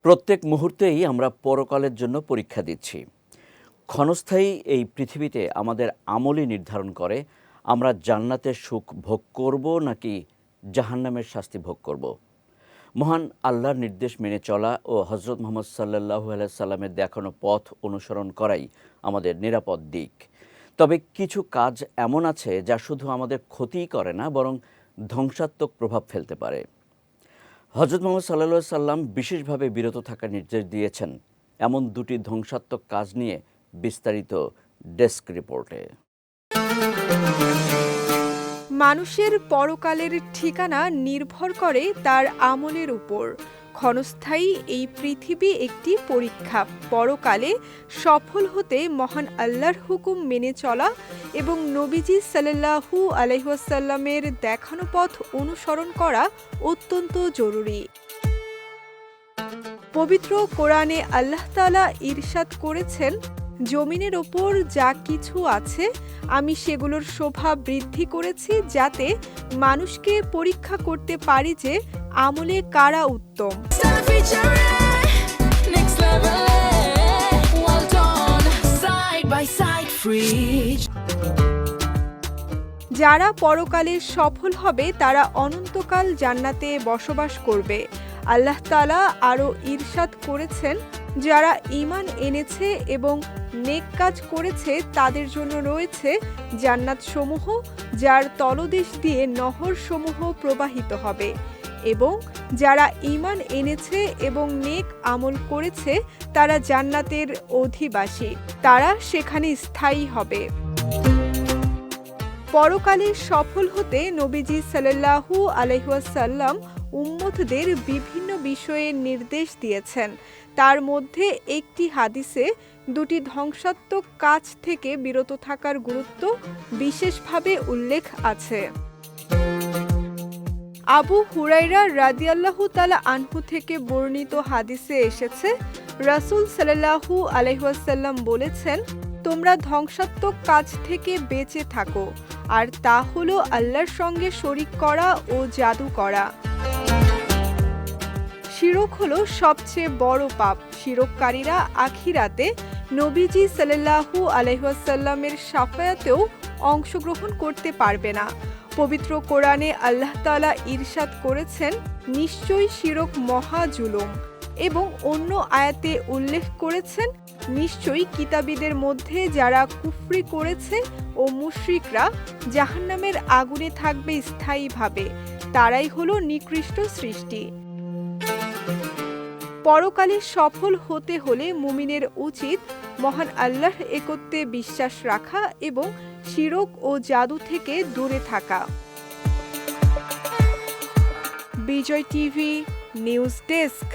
প্রত্যেক মুহূর্তেই আমরা পরকালের জন্য পরীক্ষা দিচ্ছি। ক্ষণস্থায়ী এই পৃথিবীতে আমাদের আমলই নির্ধারণ করে আমরা জান্নাতের সুখ ভোগ করব নাকি জাহান্নামের শাস্তি ভোগ করব। মহান আল্লাহর নির্দেশ মেনে চলা ও হজরত মুহাম্মদ সাল্লাল্লাহু আলাইহি সাল্লামের দেখানো পথ অনুসরণ করাই আমাদের নিরাপদ দিক। তবে কিছু কাজ এমন আছে যা শুধু আমাদের ক্ষতিই করে না, বরং ধ্বংসাত্মক প্রভাব ফেলতে পারে। হজরত মুহাম্মদ সাল্লাল্লাহু আলাইহি সাল্লাম বিশেষভাবে বিরত থাকার নির্দেশ দিয়েছেন এমন দুটি ধ্বংসাত্মক কাজ নিয়ে বিস্তারিত ডেস্ক রিপোর্টে। মানুষের পরকালের ঠিকানা নির্ভর করে তার আমলের উপর। ক্ষণস্থায়ী এই পৃথিবী একটি পরীক্ষা। পরকালে সফল হতে মহান আল্লাহর হুকুম মেনে চলা এবং নবীজি সাল্লাল্লাহু আলাইহি ওয়াসাল্লামের দেখানো পথ অনুসরণ করা অত্যন্ত জরুরি। পবিত্র কোরআনে আল্লাহ তাআলা ইরশাদ করেছেন, জমিনের ওপর যা কিছু আছে আমি সেগুলোর শোভা বৃদ্ধি করেছি যাতে মানুষকে পরীক্ষা করতে পারি যে আমলে কারা উত্তম। যারা পরকালে সফল হবে তারা অনন্তকাল জান্নাতে বসবাস করবে। আল্লাহ তাআলা আরও ইরশাদ করেছেন, যারা ঈমান এনেছে এবং নেক কাজ করেছে তাদের জন্য রয়েছে জান্নাত সমূহ, যার তলদেশ দিয়ে নহর সমূহ প্রবাহিত হবে। এবং যারা ঈমান এনেছে এবং নেক আমল করেছে তারা জান্নাতের অধিবাসী, তারা সেখানে স্থায়ী হবে। পরকালে সফল হতে নবীজি সাল্লাল্লাহু আলাইহি ওয়াসাল্লাম উম্মতদের বিভিন্ন বিষয়ে নির্দেশ দিয়েছেন। তার মধ্যে একটি হাদিসে দুটি ধ্বংসাত্মক কাজ থেকে বিরত থাকার গুরুত্ব বিশেষভাবে উল্লেখ আছে। আবু হুরায়রা রাদিয়াল্লাহু তাআলা আনহু থেকে বর্ণিত হাদিসে এসেছে, রাসূল সাল্লাল্লাহু আলাইহি ওয়াসাল্লাম বলেছেন, তোমরা ধ্বংসাত্মক কাজ থেকে বেঁচে থাকো, আর তা হলো আল্লাহর সঙ্গে শরীক করা ও জাদু করা। শিরক হলো সবচেয়ে বড় পাপ। শিরককারীরা আখিরাতে নবীজি সাল্লাল্লাহু আলাইহি ওয়াসাল্লামের শাফায়াতেও অংশগ্রহণ করতে পারবে না। পবিত্র কোরআনে আল্লাহ তাআলা ইরশাদ করেছেন, নিশ্চয়ই শিরক মহা জুলুম। এবং অন্য আয়াতে উল্লেখ করেছেন, নিশ্চয়ই কিতাবীদের মধ্যে যারা কুফরি করেছে ও মুশরিকরা জাহান্নামের আগুনে থাকবে স্থায়ীভাবে, তারাই হলো নিকৃষ্ট সৃষ্টি। পরকালে সফল হতে হলে মুমিনের উচিত মহান আল্লাহর একত্বে বিশ্বাস রাখা এবং শিরক ও জাদু থেকে দূরে থাকা। বিজয় টিভি নিউজ ডেস্ক।